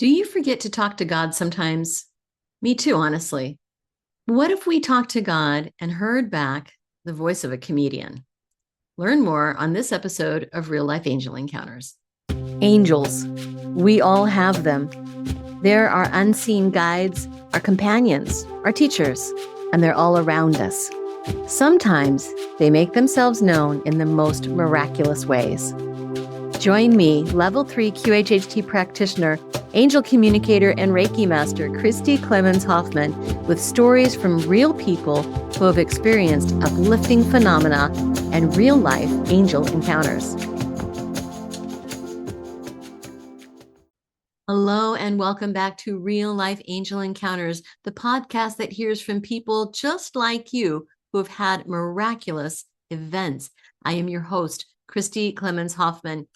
Do you forget to talk to God sometimes? Me too, honestly. What if we talked to God and heard back the voice of a comedian? Learn more on this episode of Real Life Angel Encounters. Angels. We all have them. They're our unseen guides, our companions, our teachers, and they're all around us. Sometimes they make themselves known in the most miraculous ways. Join me, Level 3 QHHT practitioner, angel communicator, and Reiki master, Christi Clemens Hoffman, with stories from real people who have experienced uplifting phenomena and real-life angel encounters. Hello, and welcome back to Real Life Angel Encounters, the podcast that hears from people just like you who have had miraculous events. I am your host, Christi Clemens Hoffman,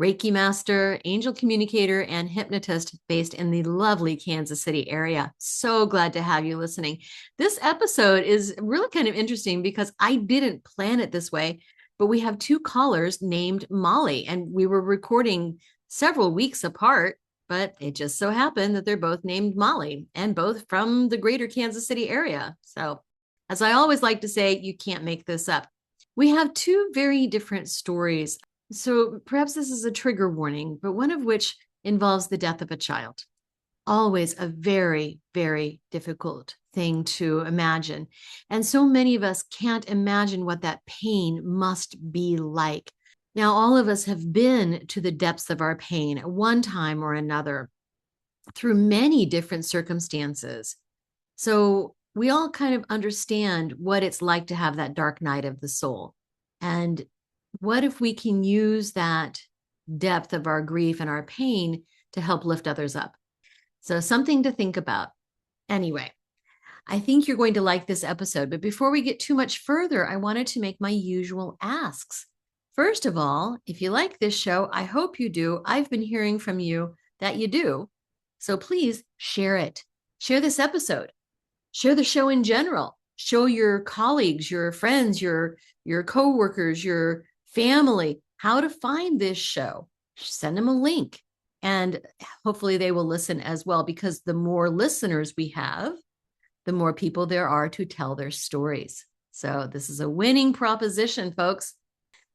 Reiki master, angel communicator, and hypnotist based in the lovely Kansas City area. So glad to have you listening. This episode is really kind of interesting because I didn't plan it this way, but we have two callers named Molly, and we were recording several weeks apart, but it just so happened that they're both named Molly and both from the greater Kansas City area. So, as I always like to say, you can't make this up. We have two very different stories. So perhaps this is a trigger warning, but one of which involves the death of a child. Always a very, very difficult thing to imagine. And so many of us can't imagine what that pain must be like. Now, all of us have been to the depths of our pain at one time or another through many different circumstances. So we all kind of understand what it's like to have that dark night of the soul. And what if we can use that depth of our grief and our pain to help lift others up? So something to think about. Anyway, I think you're going to like this episode. But before we get too much further, I wanted to make my usual asks. First of all, if you like this show, I hope you do. I've been hearing from you that you do. So please share it. Share this episode. Share the show in general. Show your colleagues, your friends, your coworkers, your family how to find this show. Send them a link, and hopefully they will listen as well, because the more listeners we have, the more people there are to tell their stories. So this is a winning proposition, folks.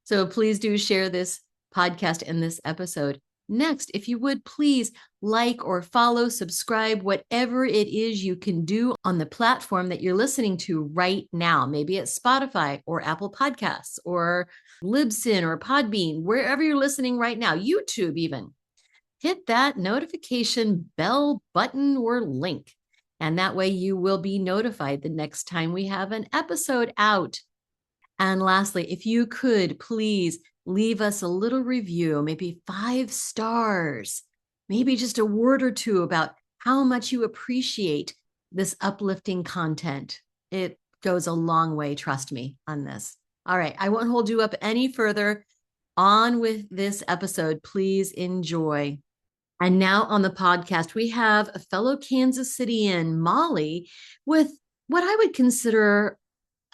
So please do share this podcast and this episode. Next, if you would please like or follow, subscribe, whatever it is you can do on the platform that you're listening to right now. Maybe it's Spotify or Apple Podcasts or Libsyn or Podbean, wherever you're listening right now, YouTube even. Hit that notification bell button or link, and that way you will be notified the next time we have an episode out. And lastly, if you could please leave us a little review, maybe 5 stars, maybe just a word or two about how much you appreciate this uplifting content. It goes a long way, trust me, on this. All right, I won't hold you up any further. On with this episode. Please enjoy. And now on the podcast, we have a fellow Kansas Cityan, Molly, with what I would consider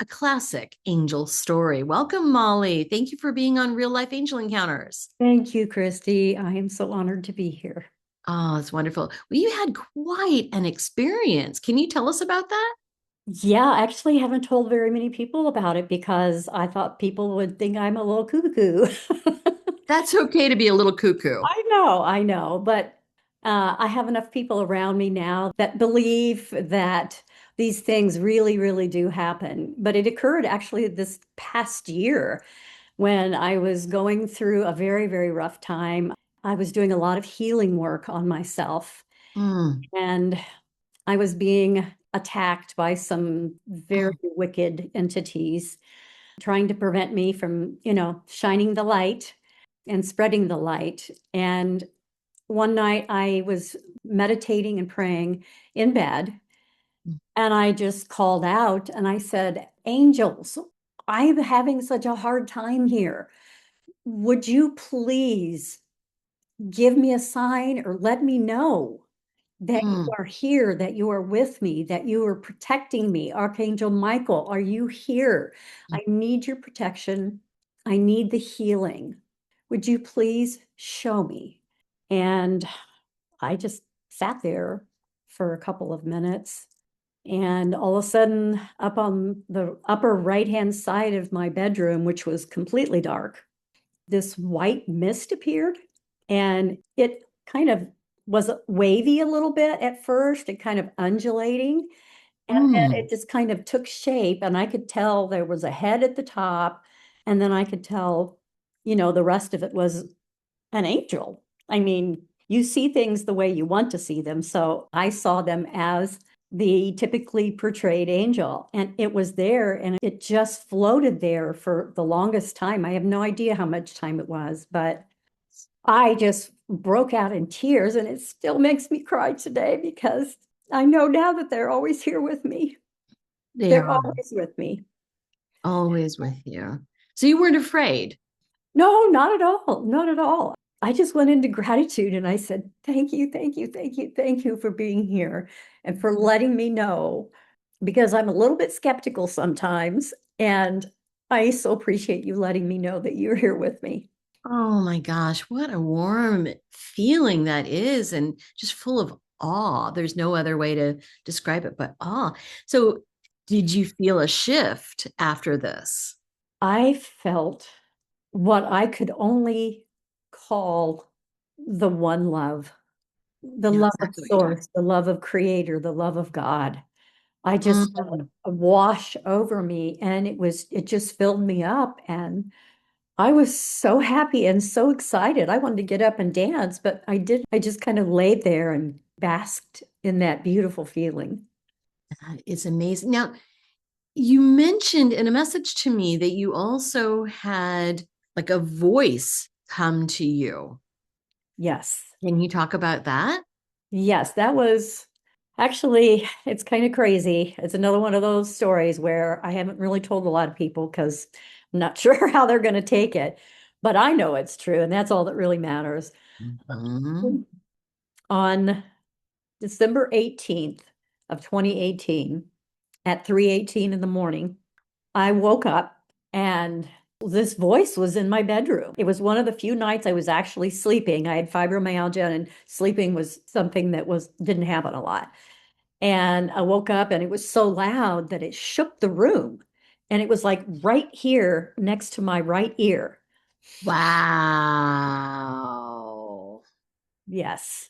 a classic angel story. Welcome, Molly. Thank you for being on Real Life Angel Encounters. Thank you, Christy. I am so honored to be here. Oh, it's wonderful. Well, you had quite an experience. Can you tell us about that? Yeah, I actually haven't told very many people about it because I thought people would think I'm a little cuckoo. That's okay to be a little cuckoo. I know, but I have enough people around me now that believe that these things really, really do happen. But it occurred actually this past year when I was going through a very, very rough time. I was doing a lot of healing work on myself, Mm, and I was being attacked by some very mm, wicked entities trying to prevent me from, shining the light and spreading the light. And one night I was meditating and praying in bed, mm, and I just called out and I said, "Angels, I'm having such a hard time here. Would you please give me a sign or let me know that you mm, are here, that you are with me, that you are protecting me. Archangel Michael, are you here? I need your protection. I need the healing. Would you please show me?" And I just sat there for a couple of minutes. And all of a sudden, up on the upper right-hand side of my bedroom, which was completely dark, this white mist appeared. And it kind of was wavy a little bit at first and kind of undulating. And then Mm. it just kind of took shape, and I could tell there was a head at the top. And then I could tell, the rest of it was an angel. I mean, you see things the way you want to see them. So I saw them as the typically portrayed angel, and it was there and it just floated there for the longest time. I have no idea how much time it was, but I just broke out in tears, and it still makes me cry today because I know now that they're always here with me. They They're are always with me. always with you. So you weren't afraid. No, not at all. Not at all. I just went into gratitude and I said, thank you, thank you, thank you, thank you for being here and for letting me know, because I'm a little bit skeptical sometimes. And I so appreciate you letting me know that you're here with me. Oh my gosh, what a warm feeling that is, and just full of awe. There's no other way to describe it but awe. So, did you feel a shift after this? I felt what I could only call the one love, the Yeah, love of exactly what you're talking source, the love of creator, the love of God. I just felt about. a wash over me, and it just filled me up. And I was so happy and so excited. I wanted to get up and dance, but I did. I just kind of laid there and basked in that beautiful feeling. That is amazing. Now, you mentioned in a message to me that you also had like a voice come to you. Yes. Can you talk about that? Yes, that was actually, it's kind of crazy. It's another one of those stories where I haven't really told a lot of people because I'm not sure how they're going to take it, but I know it's true, and that's all that really matters. Mhm. On December 18th of 2018 at 3:18 in the morning, I woke up and this voice was in my bedroom. It was one of the few nights I was actually sleeping. I had fibromyalgia, and sleeping was something that was didn't happen a lot. And I woke up and it was so loud that it shook the room. And it was like right here next to my right ear. Wow. Yes.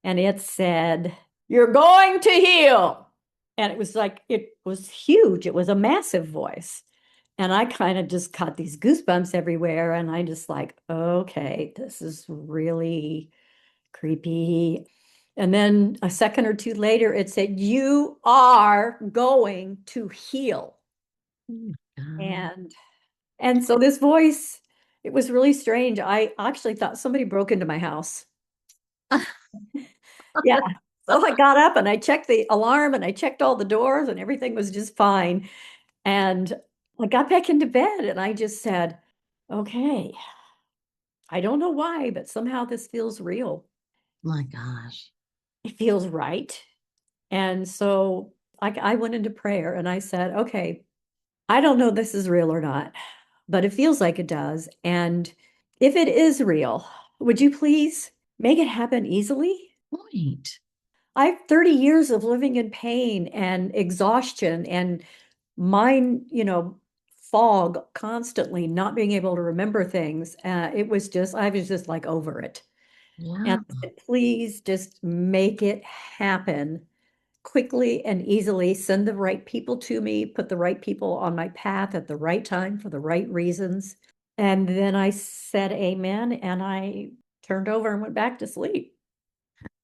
And it said, "You're going to heal." And it was like, it was huge. It was a massive voice. And I kind of just got these goosebumps everywhere. And I just like, okay, this is really creepy. And then a second or two later, it said, "You are going to heal." Oh my God. And and so this voice, it was really strange. I actually thought somebody broke into my house. Yeah. So I got up and I checked the alarm and I checked all the doors and everything was just fine. And I got back into bed and I just said, okay, I don't know why, but somehow this feels real. My gosh. It feels right. And so I went into prayer and I said, okay, I don't know if this is real or not, but it feels like it does. And if it is real, would you please make it happen easily? Point. I have 30 years of living in pain and exhaustion and mind, fog constantly, not being able to remember things. I was just like over it. And Yeah. I said, please just make it happen quickly and easily. Send the right people to me, put the right people on my path at the right time for the right reasons. And then I said amen and I turned over and went back to sleep.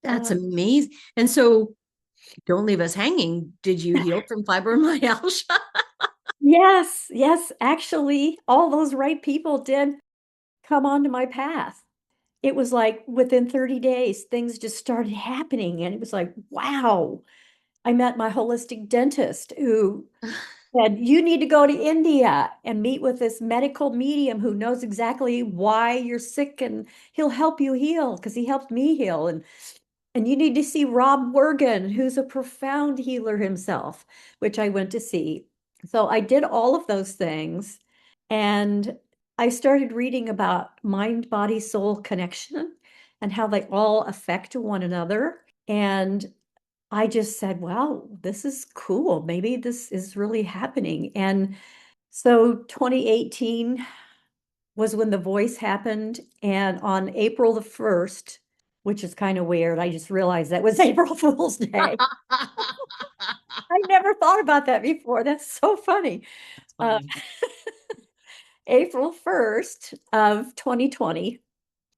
That's Uh, amazing. And so don't leave us hanging. Did you heal from fibromyalgia? yes, yes, actually, all those right people did come onto my path. It was like within 30 days, things just started happening. And it was like, wow. I met my holistic dentist who said, you need to go to India and meet with this medical medium who knows exactly why you're sick and he'll help you heal because he helped me heal. And you need to see Rob Wergen, who's a profound healer himself, which I went to see. So I did all of those things. And I started reading about mind, body, soul connection. and how they all affect one another. And I just said, wow, this is cool. Maybe this is really happening. And so 2018 was when the voice happened. And on April the 1st, which is kind of weird, I just realized that was April Fool's Day. I never thought about that before. That's so funny. That's Uh, funny. April 1st of 2020,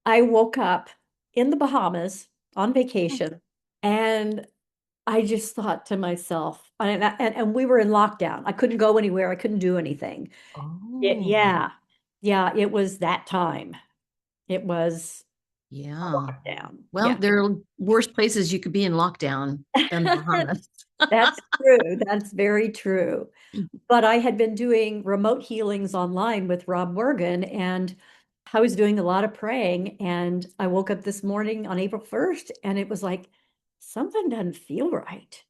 I woke up in the Bahamas on vacation, and I just thought to myself, and we were in lockdown. I couldn't go anywhere. I couldn't do anything. Oh, Yeah. Yeah, it was that time. It was a yeah. lockdown. Well, Yeah. there are worse places you could be in lockdown than the Bahamas. That's true. That's very true. But I had been doing remote healings online with Rob Morgan, and I was doing a lot of praying. And I woke up this morning on April 1st, and it was like, something doesn't feel right.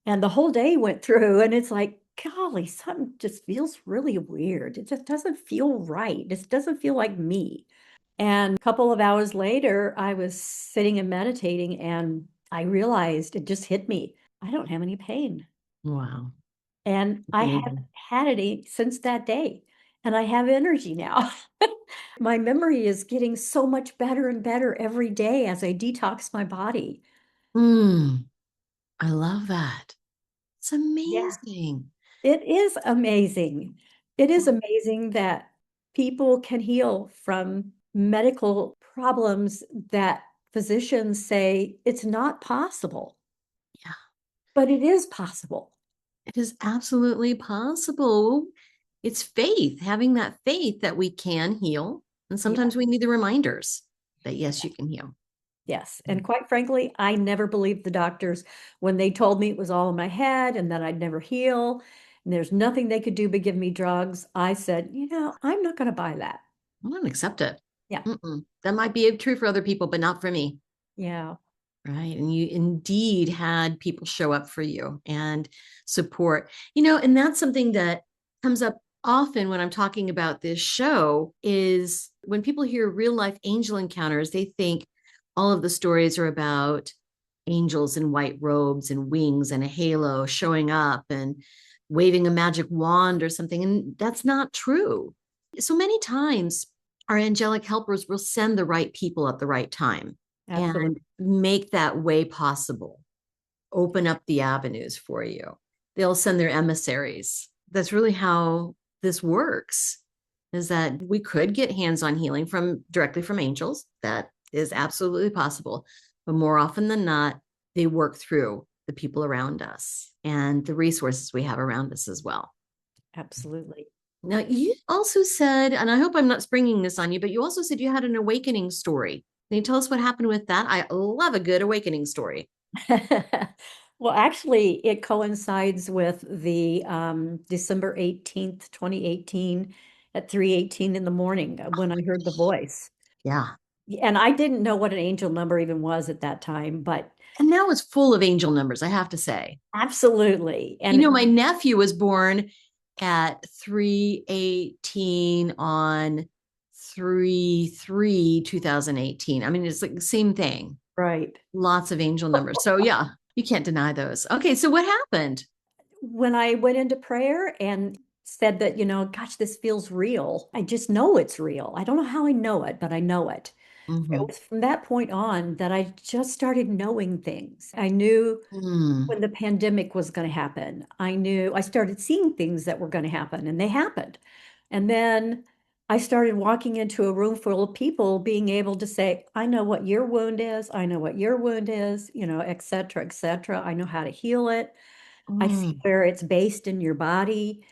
And the whole day went through, and it's like, golly, something just feels really weird. It just doesn't feel right. It doesn't feel like me. And a couple of hours later, I was sitting and meditating, and I realized it just hit me. I don't have any pain. Wow. And I haven't Amazing. had any since that day. And I have energy now. My memory is getting so much better and better every day as I detox my body. Mm, I love that. It's Yeah. amazing. It is amazing. It is amazing that people can heal from medical problems that physicians say it's not possible, Yeah, but it is possible. it is absolutely possible. It's faith, having that faith that we can heal. And Yeah. sometimes we need the reminders that, yes, you can heal. Yes. And quite frankly, I never believed the doctors when they told me it was all in my head and that I'd never heal. And there's nothing they could do but give me drugs. I said, I'm not going to buy that. I don't accept it. Yeah. Mm-mm. That might be true for other people, but not for me. Yeah. Right. And you indeed had people show up for you and support, and that's something that comes up often when I'm talking about this show is when people hear real life angel encounters, they think all of the stories are about angels in white robes and wings and a halo showing up and waving a magic wand or something. And that's not true. So many times our angelic helpers will send the right people at the right time Absolutely. and make that way possible, open up the avenues for you. They'll send their emissaries. That's really how this works, is that we could get hands-on healing from directly from angels. That is absolutely possible. But more often than not, they work through the people around us and the resources we have around us as well. Absolutely. Now, you also said, and I hope I'm not springing this on you, but you also said you had an awakening story. Can you tell us what happened with that? I love a good awakening story. Well, actually, it coincides with the December 18th, 2018 at 3:18 in the morning when I heard the voice. Yeah. And I didn't know what an angel number even was at that time, but And now it's full of angel numbers, I have to say. absolutely. And My nephew was born at 318 on 3/3/2018. I mean, it's like the same thing. right. Lots of angel numbers. So yeah, you can't deny those. Okay, so what happened? When I went into prayer and said that, gosh, this feels real. I just know it's real. I don't know how I know it, but I know it. It Mm-hmm. was from that point on that I just started knowing things. I knew Mm. when the pandemic was going to happen. I knew I started seeing things that were going to happen, and they happened. And then I started walking into a room full of people being able to say, I know what your wound is. I know what your wound is, et cetera, et cetera. I know how to heal it. I see Mm. where it's based in your body.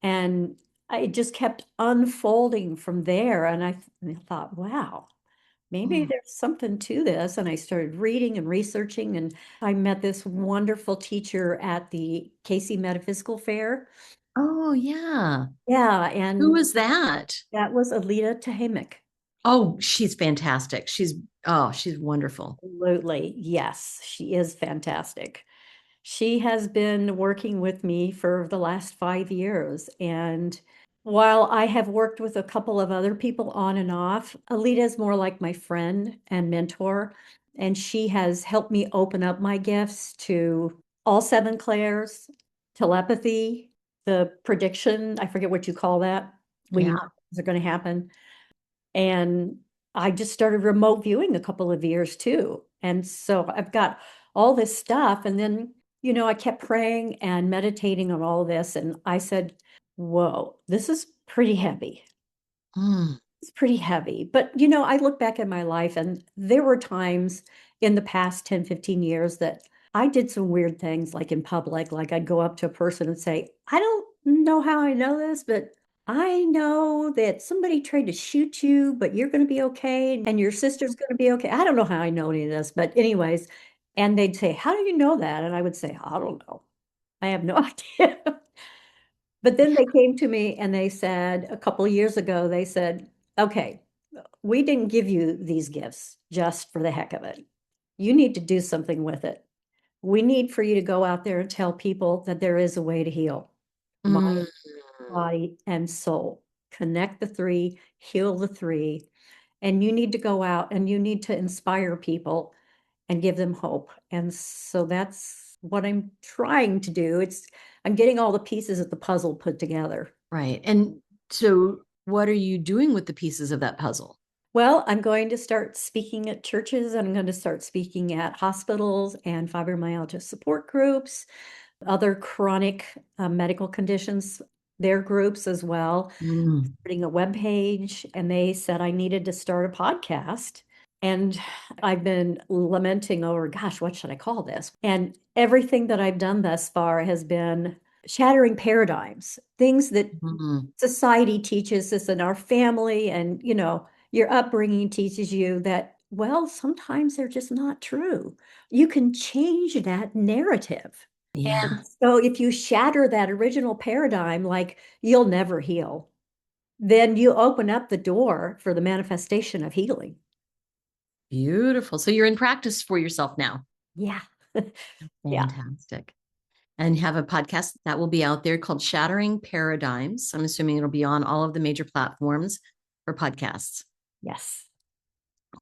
And I just kept unfolding from there. And I thought, wow, maybe Mm. there's something to this. And I started reading and researching. And I met this wonderful teacher at the Casey Metaphysical Fair. Oh, yeah. Yeah. Who And was that? that was Alita Tehamic. Oh, she's fantastic. She's wonderful. Absolutely. Yes, she is fantastic. She has been working with me for the last 5 years. And While I have worked with a couple of other people on and off, Alita is more like my friend and mentor, and she has helped me open up my gifts to all seven clairs, telepathy, the prediction, I forget what you call that, when you Yeah. know things are going to happen. And I just started remote viewing a couple of years too. And so I've got all this stuff. And then, I kept praying and meditating on all this. And I said, whoa, this is pretty heavy. Mm, It's pretty heavy. But, I look back at my life and there were times in the past 10, 15 years that I did some weird things like in public. Like I'd go up to a person and say, I don't know how I know this, but I know that somebody tried to shoot you, but you're going to be okay. And your sister's going to be okay. I don't know how I know any of this, but anyways, and they'd say, how do you know that? And I would say, I don't know. I have no idea. But then they came to me and they said, a couple of years ago, they said, okay, we didn't give you these gifts just for the heck of it. You need to do something with it. We need for you to go out there and tell people that there is a way to heal mind, mm, body, and soul. Connect the three, heal the three. And you need to go out and you need to inspire people and give them hope. And so that's what I'm trying to do. I'm getting all the pieces of the puzzle put together. right. And so, what are you doing with the pieces of that puzzle? Well, I'm going to start speaking at churches. I'm going to start speaking at hospitals and fibromyalgia support groups, other chronic medical conditions, their groups as well. Mm, Starting a web page, and they said I needed to start a podcast. And I've been lamenting over, gosh, what should I call this? And everything that I've done thus far has been shattering paradigms, things that mm, society teaches us in our family, and your upbringing teaches you that, well, sometimes they're just not true. You can change that narrative. yeah. And so if you shatter that original paradigm, like you'll never heal, then you open up the door for the manifestation of healing. Beautiful. So, you're in practice for yourself now. Yeah. Yeah. Fantastic. And you have a podcast that will be out there called Shattering Paradigms. I'm assuming it'll be on all of the major platforms for podcasts. Yes.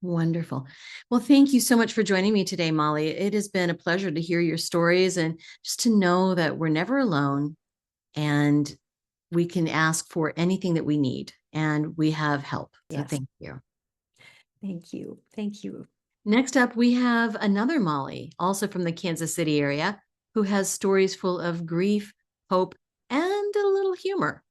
Wonderful. Well, thank you so much for joining me today, Molly. It has been a pleasure to hear your stories and just to know that we're never alone and we can ask for anything that we need and we have help. So Yes. thank you. Thank you. Thank you. Next up, we have another Molly, also from the Kansas City area, who has stories full of grief, hope, and a little humor.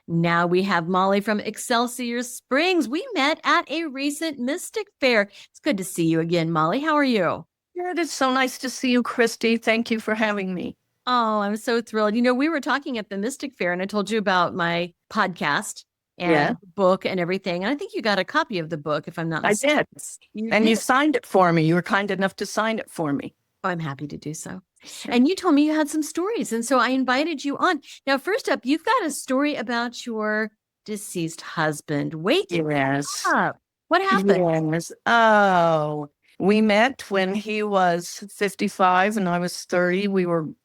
Now we have Molly from Excelsior Springs. We met at a recent Mystic Fair. It's good to see you again, Molly. How are you? It is so nice to see you, Christy. Thank you for having me. Oh, I'm so thrilled. We were talking at the Mystic Fair and I told you about my podcast Yeah, and book and everything. And I think you got a copy of the book, if I'm not I mistaken. did. You And did. you signed it for me. You were kind enough to sign it for me. Oh, I'm happy to do so. Sure. And you told me you had some stories. And so I invited you on. Now, first up, you've got a story about your deceased husband. Wait Yes. up. What happened? Yes. Oh, we met when he was 55 and I was 30.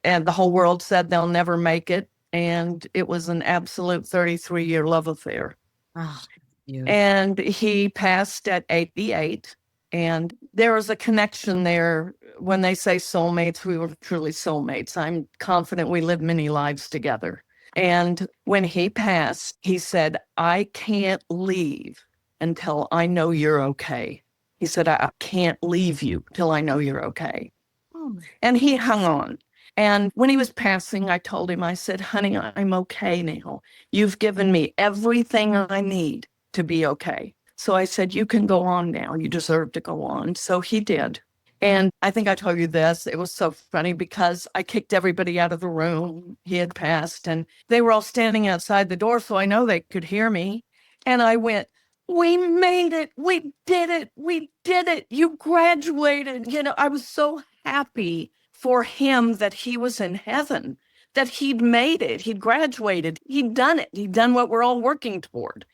And the whole world said they'll never make it. And it was an absolute 33-year love affair. Oh, beautiful. And he passed at 88. And there was a connection there. When they say soulmates, we were truly soulmates. I'm confident we lived many lives together. And when he passed, he said, I can't leave until I know you're okay. He said, I can't leave you till I know you're okay. Oh, And he hung on. And when he was passing, I told him, I said, honey, I'm okay now. You've given me everything I need to be okay. So I said, you can go on now. You deserve to go on. So he did. And I think I told you this. It was so funny because I kicked everybody out of the room. He had passed and they were all standing outside the door. So I know they could hear me. And I went, we made it. We did it. We did it. You graduated. I was so happy for him that he was in heaven, that he'd made it. He'd graduated. He'd done it. He'd done what we're all working toward.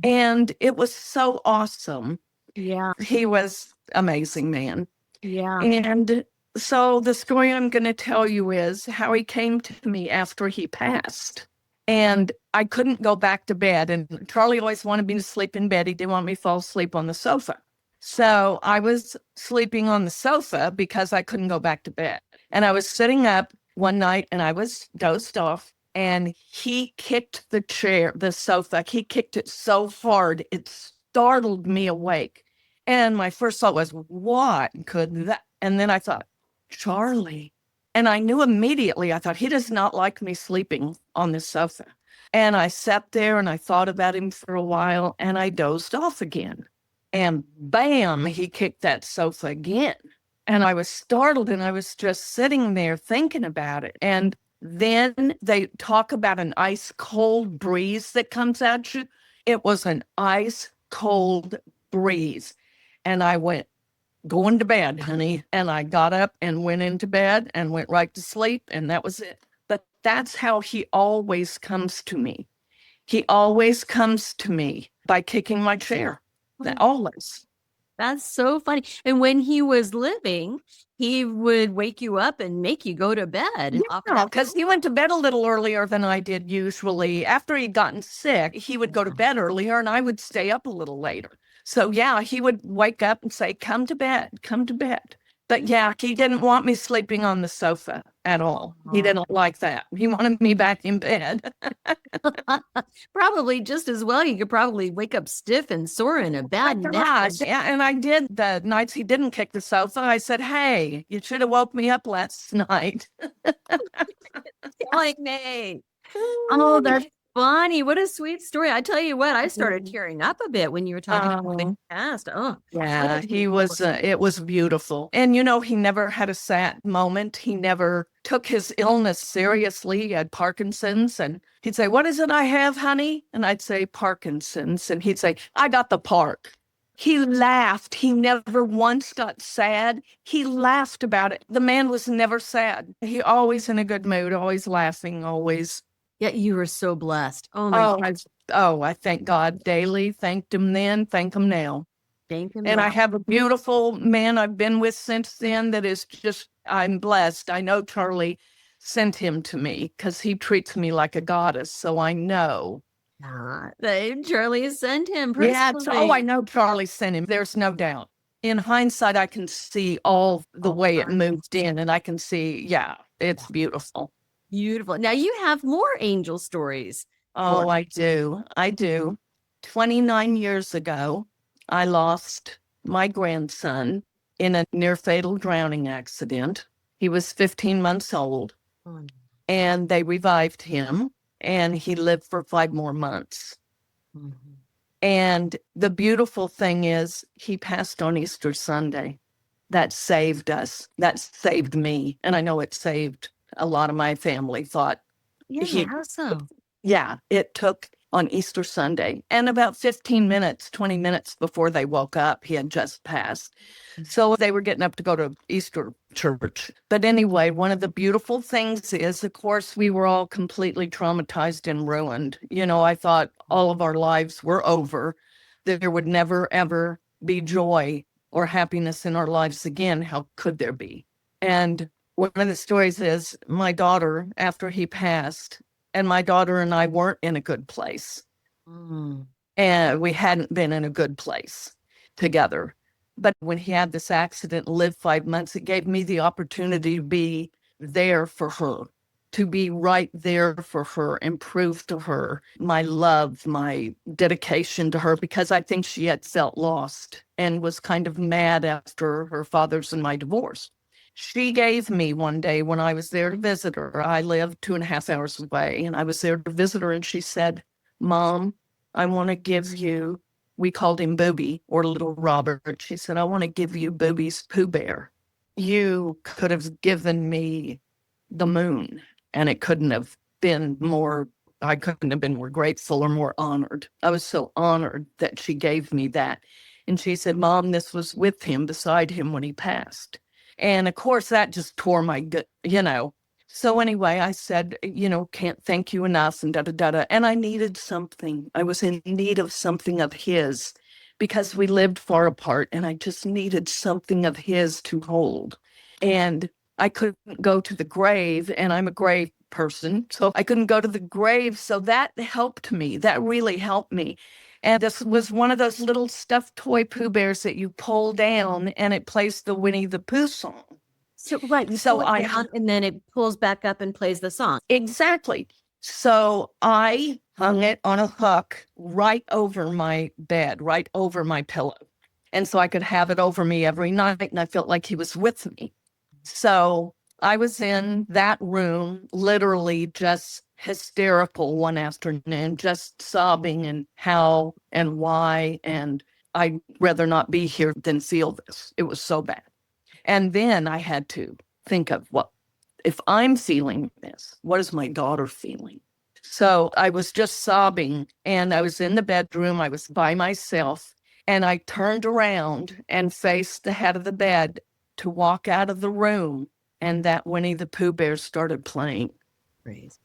And it was so awesome. yeah. He was amazing, man. Yeah. And so the story I'm going to tell you is how he came to me after he passed. And I couldn't go back to bed. And Charlie always wanted me to sleep in bed. He didn't want me to fall asleep on the sofa. So I was sleeping on the sofa because I couldn't go back to bed. And I was sitting up one night and I was dozed off. And he kicked the sofa. He kicked it so hard, it startled me awake. And my first thought was, what could that? And then I thought, Charlie. And I knew immediately, I thought, he does not like me sleeping on this sofa. And I sat there and I thought about him for a while and I dozed off again. And bam, he kicked that sofa again. And I was startled and I was just sitting there thinking about it. And then they talk about an ice cold breeze that comes at you. It was an ice cold breeze. And I went, going to bed, honey. And I got up and went into bed and went right to sleep. And that was it. But that's how he always comes to me. He always comes to me by kicking my chair. Always. That's so funny. And when he was living, he would wake you up and make you go to bed. Yeah, because he went to bed a little earlier than I did usually. After he'd gotten sick, he would go to bed earlier and I would stay up a little later. So yeah, he would wake up and say, come to bed, come to bed. But yeah, he didn't want me sleeping on the sofa at all. He didn't like that. He wanted me back in bed. Probably just as well. You could probably wake up stiff and sore in a bad nap. Yeah, and I did the nights he didn't kick the sofa. I said, hey, you should have woke me up last night. Like me. Oh, that's funny. What a sweet story. I tell you what, I started tearing up a bit when you were talking about the past. Oh, yeah, he was, it was beautiful. And, you know, he never had a sad moment. He never took his illness seriously. He had Parkinson's and he'd say, what is it I have, honey? And I'd say Parkinson's. And he'd say, I got the park. He laughed. He never once got sad. He laughed about it. The man was never sad. He always in a good mood, always laughing, always. Yeah, you were so blessed. Oh, my God. I thank God daily. Thanked him then, thank him now. Thank him. And I have a beautiful man I've been with since then that is just, I'm blessed. I know Charlie sent him to me because he treats me like a goddess. So I know. Charlie sent him. Yeah, I know Charlie sent him. There's no doubt. In hindsight, I can see all the way it moved in and I can see, yeah, it's beautiful. Beautiful. Now you have more angel stories. Oh, I do. 29 years ago, I lost my grandson in a near fatal drowning accident. He was 15 months old and they revived him and he lived for 5 more months. Mm-hmm. And the beautiful thing is he passed on Easter Sunday. That saved us. That saved me. And I know it saved a lot of my family. Thought, how so? Yeah, it took on Easter Sunday. And about 20 minutes before they woke up, he had just passed. So they were getting up to go to Easter church. But anyway, one of the beautiful things is, of course, we were all completely traumatized and ruined. You know, I thought all of our lives were over. There would never, ever be joy or happiness in our lives again. How could there be? And one of the stories is my daughter, after he passed, and my daughter and I weren't in a good place. And we hadn't been in a good place together. But when he had this accident, lived 5 months, it gave me the opportunity to be there for her, to be right there for her and prove to her my love, my dedication to her, because I think she had felt lost and was kind of mad after her father's and my divorce. She gave me one day when I was there to visit her. I lived 2.5 hours away and I was there to visit her. And she said, Mom, I want to give you, we called him Booby or Little Robert. She said, I want to give you Booby's Pooh Bear. You could have given me the moon and it couldn't have been more, I couldn't have been more grateful or more honored. I was so honored that she gave me that. And she said, Mom, this was with him, beside him when he passed. And of course, that just tore my gut, you know. So anyway, I said, you know, can't thank you enough and da-da-da-da. And I needed something. I was in need of something of his because we lived far apart and I just needed something of his to hold. And I couldn't go to the grave, and I'm a grave person, so I couldn't go to the grave. So that helped me. That really helped me. And this was one of those little stuffed toy Pooh Bears that you pull down and it plays the Winnie the Pooh song. So right, you So pull it down and then it pulls back up and plays the song. Exactly. So I hung it on a hook right over my bed, right over my pillow. And so I could have it over me every night, and I felt like he was with me. So I was in that room, literally just hysterical one afternoon, just sobbing and how and why. And I'd rather not be here than feel this. It was so bad. And then I had to think of, well, if I'm feeling this, what is my daughter feeling? So I was just sobbing, and I was in the bedroom. I was by myself, and I turned around and faced the head of the bed to walk out of the room, and that Winnie the Pooh Bear started playing. Praise.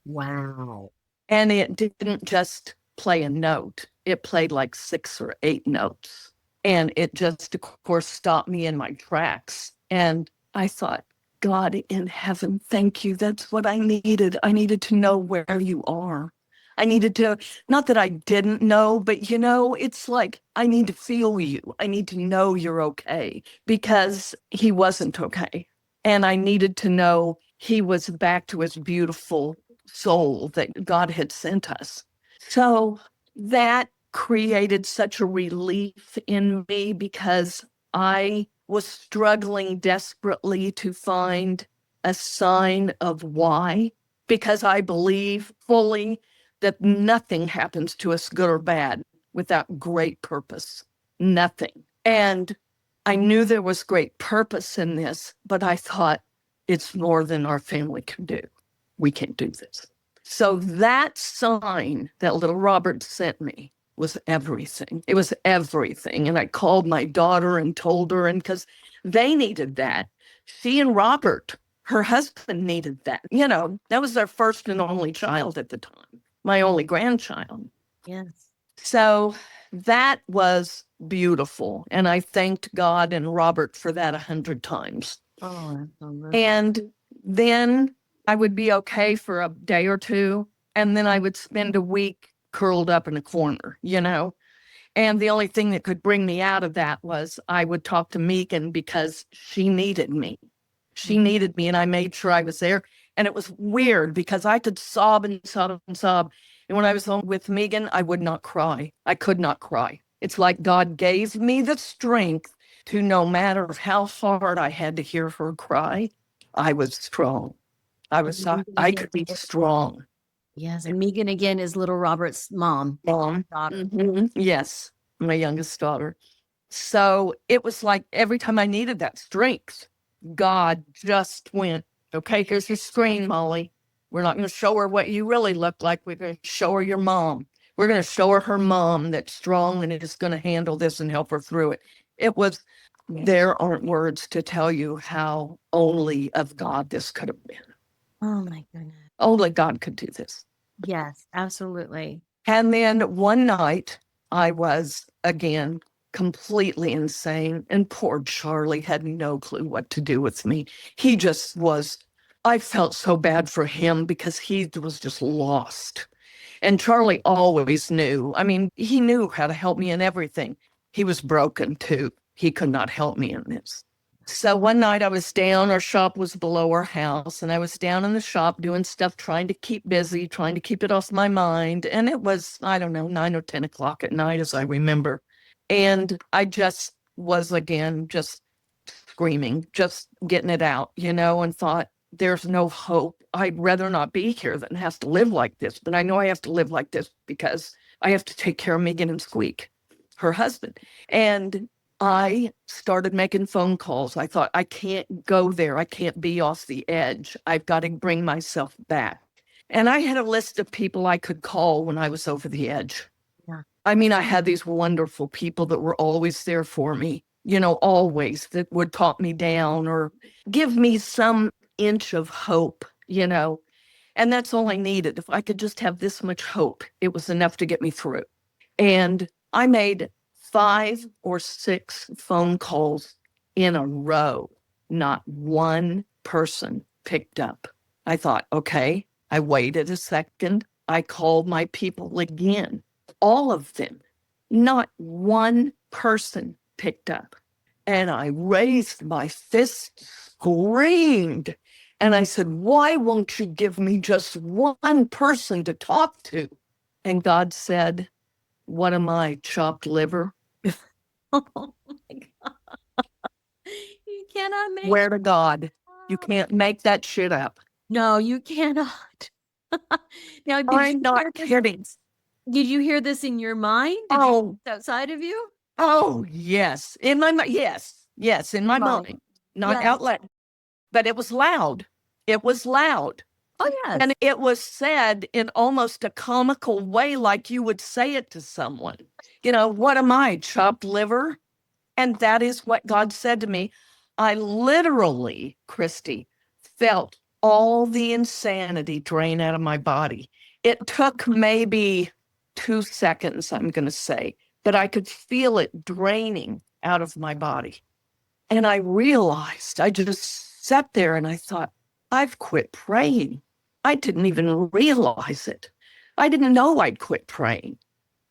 Wow. And it didn't just play a note. It played like 6 or 8 notes. And it just, of course, stopped me in my tracks. And I thought, God in heaven, thank you. That's what I needed. I needed to know where you are. I needed to, not that I didn't know, but it's like, I need to feel you. I need to know you're okay, because he wasn't okay. And I needed to know he was back to his beautiful soul that God had sent us. So that created such a relief in me, because I was struggling desperately to find a sign of why, because I believe fully that nothing happens to us, good or bad, without great purpose. Nothing. And I knew there was great purpose in this, but I thought, it's more than our family can do. We can't do this. So that sign that little Robert sent me was everything. It was everything. And I called my daughter and told her, and because they needed that. She and Robert, her husband, needed that. That was their first and only child at the time, my only grandchild. Yes. So that was beautiful. And I thanked God and Robert for that 100 times. Oh, absolutely. And then I would be okay for a day or two. And then I would spend a week curled up in a corner, And the only thing that could bring me out of that was I would talk to Megan, because she needed me. She needed me, and I made sure I was there. And it was weird, because I could sob and sob and sob. And when I was home with Megan, I would not cry. I could not cry. It's like God gave me the strength to, no matter how hard I had to hear her cry, I was strong. I could be strong. Yes. And Megan, again, is little Robert's mom. Daughter. Mm-hmm. Yes, my youngest daughter. So it was like every time I needed that strength, God just went, okay, here's your screen, Molly. We're not going to show her what you really look like. We're going to show her your mom. We're going to show her mom that's strong and is going to handle this and help her through it. There aren't words to tell you how only of God this could have been. Oh, my goodness. Only God could do this. Yes, absolutely. And then one night I was, again, completely insane. And poor Charlie had no clue what to do with me. He just was, I felt so bad for him, because he was just lost. And Charlie always knew. I mean, he knew how to help me in everything. He was broken too. He could not help me in this. So one night I was down, our shop was below our house, and I was down in the shop doing stuff, trying to keep busy, trying to keep it off my mind. And it was, I don't know, 9 or 10 o'clock at night, as I remember. And I just was, again, just screaming, just getting it out, and thought, there's no hope. I'd rather not be here than have to live like this. But I know I have to live like this because I have to take care of Megan and Squeak, her husband. And I started making phone calls. I thought, I can't go there. I can't be off the edge. I've got to bring myself back. And I had a list of people I could call when I was over the edge. Yeah. I mean, I had these wonderful people that were always there for me, always, that would talk me down or give me some inch of hope, and that's all I needed. If I could just have this much hope, it was enough to get me through. And I made 5 or 6 phone calls in a row. Not one person picked up. I thought, okay. I waited a second. I called my people again, all of them. Not one person picked up. And I raised my fist, screamed, and I said, why won't you give me just one person to talk to? And God said, what am I, chopped liver? Oh my God. You cannot make Swear to God, you can't make that shit up. No, you cannot. Now, I'm not kidding. did you hear this in your mind? Did you hear this outside of you? Oh, yes. In my mind. Yes, in my mind. Not Yes. out loud. But it was loud. It was loud. Oh, yes. And it was said in almost a comical way, like you would say it to someone. You know, what am I, chopped liver? And that is what God said to me. I literally, Christy, felt all the insanity drain out of my body. It took maybe 2 seconds, I'm going to say, but I could feel it draining out of my body. And I realized, I just sat there and I thought, I've quit praying. I didn't even realize it. I didn't know I'd quit praying.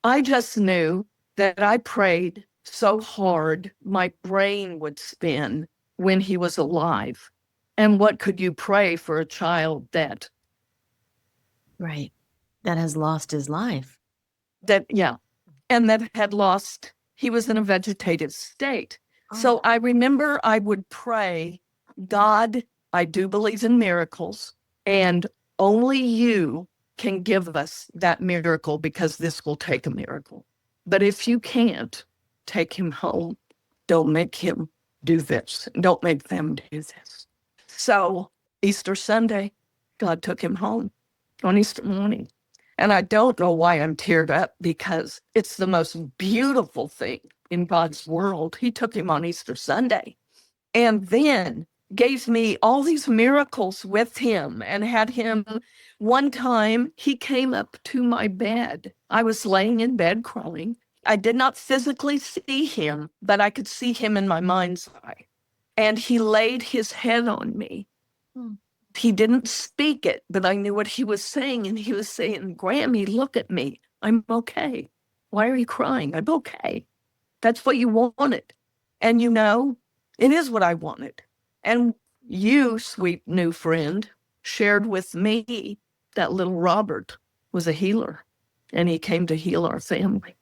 I just knew that I prayed so hard my brain would spin when he was alive. And what could you pray for a child that Right. That has lost his life. yeah, and that had lost, he was in a vegetative state. So I remember I would pray, God, I do believe in miracles, and only you can give us that miracle because this will take a miracle. But if you can't, take him home. Don't make him do this. Don't make them do this. So Easter Sunday, God took him home on Easter morning. And I don't know why I'm teared up because it's the most beautiful thing in God's world. He took him on Easter Sunday and then gave me all these miracles with him and had him. One time he came up to my bed. I was laying in bed crying. I did not physically see him, but I could see him in my mind's eye. And he laid his head on me. He didn't speak it, but I knew what he was saying. And he was saying, Grammy, look at me. I'm okay. Why are you crying? I'm okay. That's what you wanted. And you know, it is what I wanted. And you, sweet new friend, shared with me that little Robert was a healer and he came to heal our family.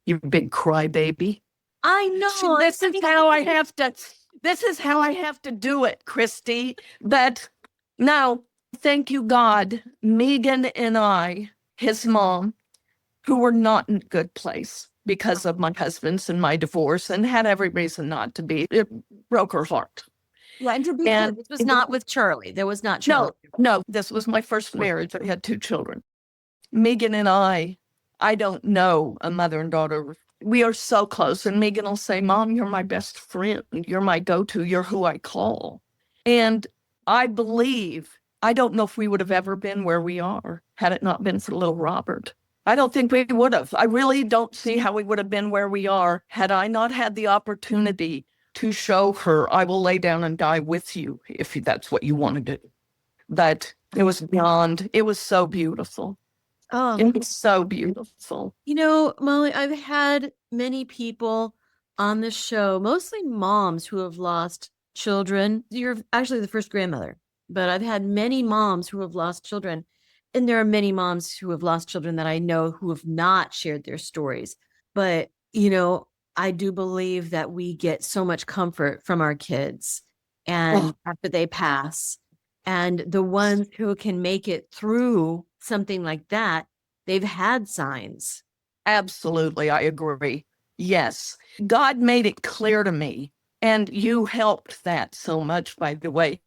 You big crybaby. I know. This is how I have to do it, Christy. But now, thank you, God, Megan and I, his mom, who were not in a good place because of my husband's and my divorce and had every reason not to be. It broke her heart. Yeah, and to be clear, this was not with Charlie. There was not Charlie. No, this was my first marriage. I had 2 children. Megan and I don't know a mother and daughter. We are so close. And Megan will say, Mom, you're my best friend. You're my go-to. You're who I call. And I believe, I don't know if we would have ever been where we are had it not been for little Robert. I don't think we would have. I really don't see how we would have been where we are had I not had the opportunity to show her, I will lay down and die with you if that's what you want to do. But it was beyond, it was so beautiful. Oh, it was so beautiful. You know, Molly, I've had many people on the show, mostly moms who have lost children. You're actually the first grandmother, but I've had many moms who have lost children. And there are many moms who have lost children that I know who have not shared their stories. But, you know, I do believe that we get so much comfort from our kids and after they pass. And the ones who can make it through something like that, they've had signs. Absolutely, I agree. Yes, God made it clear to me, and you helped that so much, by the way,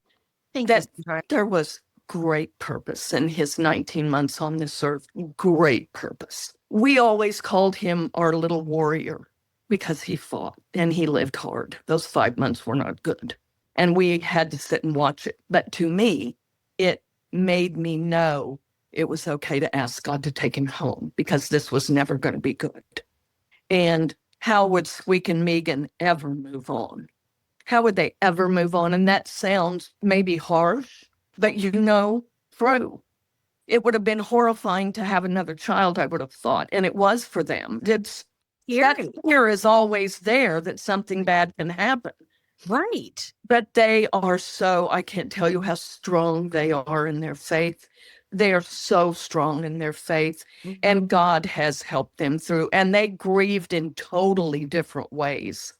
that there was great purpose in his 19 months on this earth. Great purpose. We always called him our little warrior because he fought and he lived hard. Those 5 months were not good. And we had to sit and watch it. But to me, it made me know it was okay to ask God to take him home because this was never going to be good. And how would Squeak and Megan ever move on? How would they ever move on? And that sounds maybe harsh, but through. It would have been horrifying to have another child, I would have thought, and it was for them. That fear is always there that something bad can happen. Right. But they are I can't tell you how strong they are in their faith. They are so strong in their faith, and God has helped them through, and they grieved in totally different ways.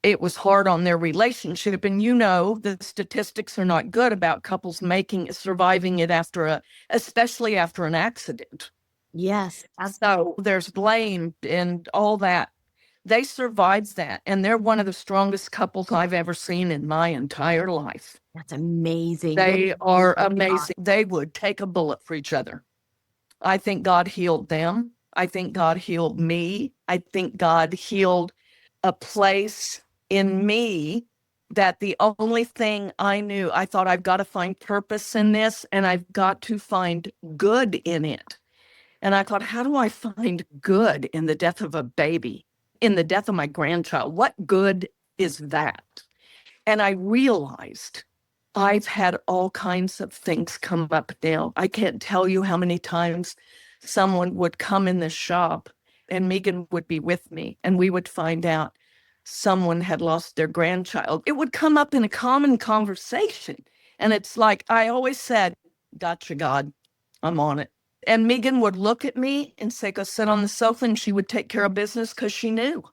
It was hard on their relationship, and the statistics are not good about couples surviving it especially after an accident. Yes. So there's blame and all that. They survived that, and they're one of the strongest couples I've ever seen in my entire life. That's amazing. They are amazing. They would take a bullet for each other. I think God healed them. I think God healed me. I think God healed a place in me that the only thing I knew, I thought, I've got to find purpose in this, and I've got to find good in it. And I thought, how do I find good in the death of a baby, in the death of my grandchild? What good is that? And I realized I've had all kinds of things come up now. I can't tell you how many times someone would come in the shop and Megan would be with me, and we would find out someone had lost their grandchild. It would come up in a common conversation. And it's like, I always said, gotcha, God, I'm on it. And Megan would look at me and say, go sit on the sofa, and she would take care of business because she knew.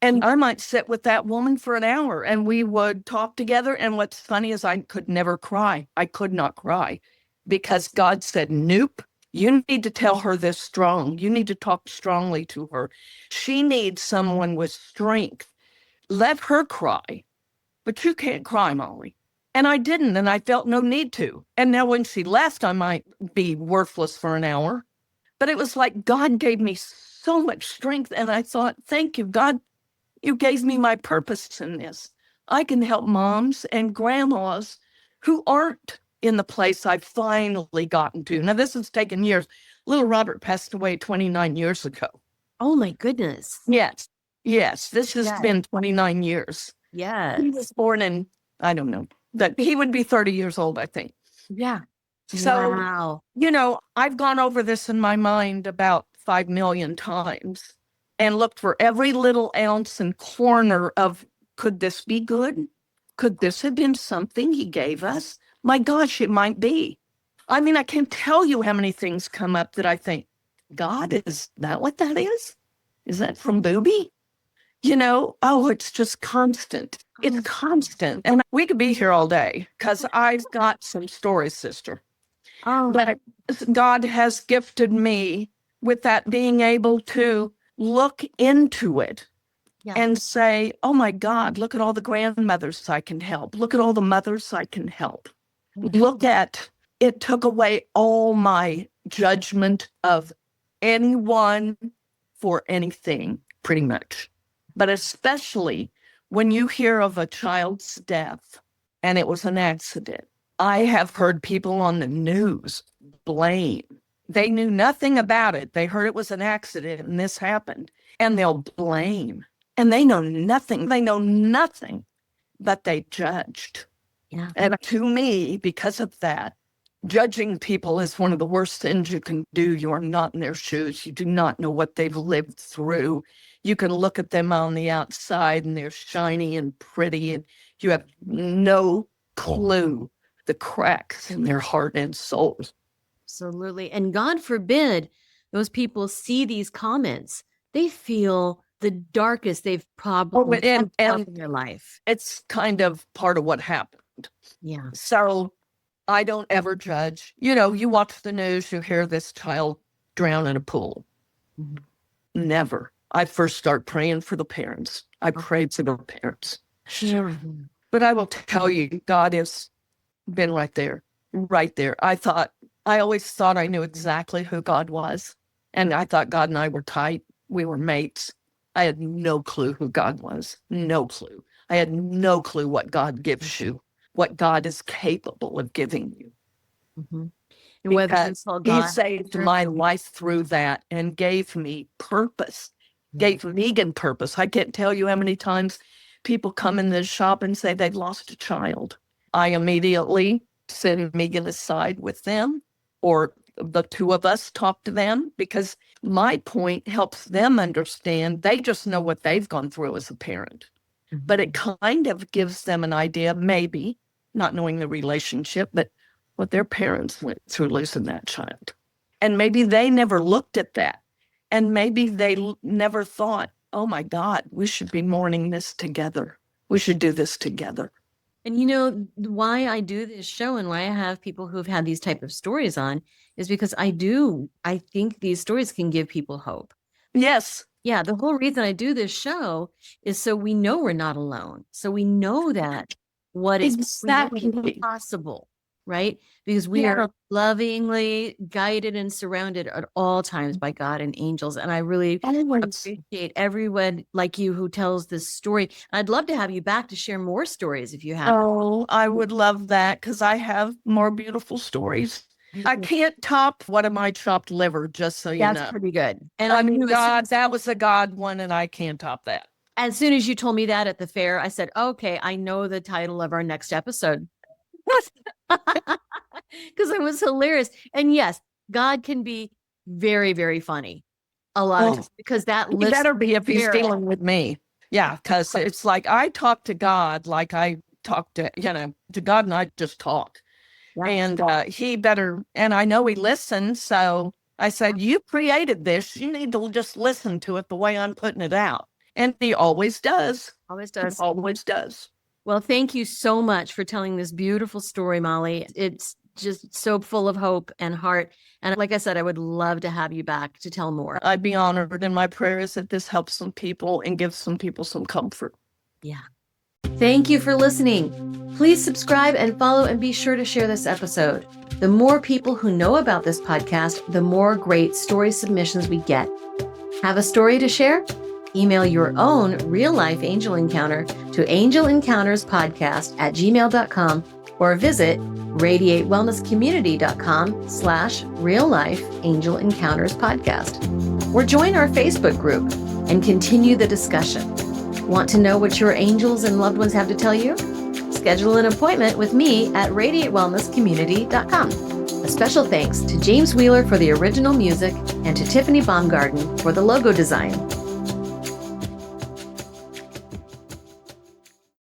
And I might sit with that woman for an hour and we would talk together. And what's funny is I could never cry. I could not cry because God said, nope, you need to tell her this strong. You need to talk strongly to her. She needs someone with strength. Let her cry, but you can't cry, Molly. And I didn't, and I felt no need to. And now when she left, I might be worthless for an hour. But it was like God gave me so much strength. And I thought, thank you, God. You gave me my purpose in this. I can help moms and grandmas who aren't in the place I've finally gotten to. Now, this has taken years. Little Robert passed away 29 years ago. Oh, my goodness. Yes. This has been 29 years. Yes. He was born in, I don't know, but he would be 30 years old, I think. Yeah. So, wow. I've gone over this in my mind about 5 million times and looked for every little ounce and corner of, could this be good? Could this have been something he gave us? My gosh, it might be. I mean, I can't tell you how many things come up that I think, God, is that what that is? Is that from Booby? It's just constant. It's constant. And we could be here all day because I've got some stories, sister. Oh, But God has gifted me with that being able to look into it and say, oh my God, look at all the grandmothers I can help. Look at all the mothers I can help. Look at, it took away all my judgment of anyone for anything, pretty much. But especially when you hear of a child's death and it was an accident. I have heard people on the news blame. They knew nothing about it. They heard it was an accident and this happened, and they'll blame. And they know nothing. They know nothing, but they judged. Yeah. And to me, because of that, judging people is one of the worst things you can do. You are not in their shoes. You do not know what they've lived through. You can look at them on the outside and they're shiny and pretty, and you have no clue the cracks in their heart and soul. Absolutely. And God forbid those people see these comments. They feel the darkest they've probably and in their life. It's kind of part of what happened. Yeah. So I don't ever judge. You watch the news, you hear this child drown in a pool. Mm-hmm. Never. I first start praying for the parents. I prayed for the parents. Sure. But I will tell you, God has been right there, right there. I always thought I knew exactly who God was. And I thought God and I were tight. We were mates. I had no clue who God was. No clue. I had no clue what God gives you, what God is capable of giving you. Mm-hmm. Because he saved my life through that and gave me purpose, gave Megan purpose. I can't tell you how many times people come in this shop and say they've lost a child. I immediately sit me aside with them, or the two of us talk to them, because my point helps them understand. They just know what they've gone through as a parent. But it kind of gives them an idea, maybe, not knowing the relationship, but what their parents went through losing that child. And maybe they never looked at that. And maybe they never thought, oh my God, we should be mourning this together. We should do this together. And you know, why I do this show and why I have people who've had these type of stories on is because I think these stories can give people hope. Yes. Yeah, the whole reason I do this show is so we know we're not alone. So we know that what is Exactly. possible, right? Because we are lovingly guided and surrounded at all times by God and angels. And I really appreciate everyone like you who tells this story. I'd love to have you back to share more stories if you have. Oh, I would love that, because I have more beautiful stories. I can't top What Am I Chopped Liver, just so you know. That's pretty good. And I mean, God, that was a God one, and I can't top that. As soon as you told me that at the fair, I said, okay, I know the title of our next episode. Because it was hilarious. And yes, God can be very, very funny a lot of times, because that He better be if he's dealing with me. Yeah, because it's like I talk to God like I talk to God, and I just talk. Yeah. And he better, and I know he listens. So I said, you created this. You need to just listen to it the way I'm putting it out. And he always does. Always does. He always does. Well, thank you so much for telling this beautiful story, Molly. It's just so full of hope and heart. And like I said, I would love to have you back to tell more. I'd be honored. And my prayer is that this helps some people and gives some people some comfort. Yeah. Thank you for listening. Please subscribe and follow, and be sure to share this episode. The more people who know about this podcast, the more great story submissions we get. Have a story to share? Email your own real-life angel encounter to angelencounterspodcast@gmail.com or visit radiatewellnesscommunity.com/real-life angel encounters podcast. Or join our Facebook group and continue the discussion. Want to know what your angels and loved ones have to tell you? Schedule an appointment with me at radiatewellnesscommunity.com. A special thanks to James Wheeler for the original music and to Tiffany Baumgarten for the logo design.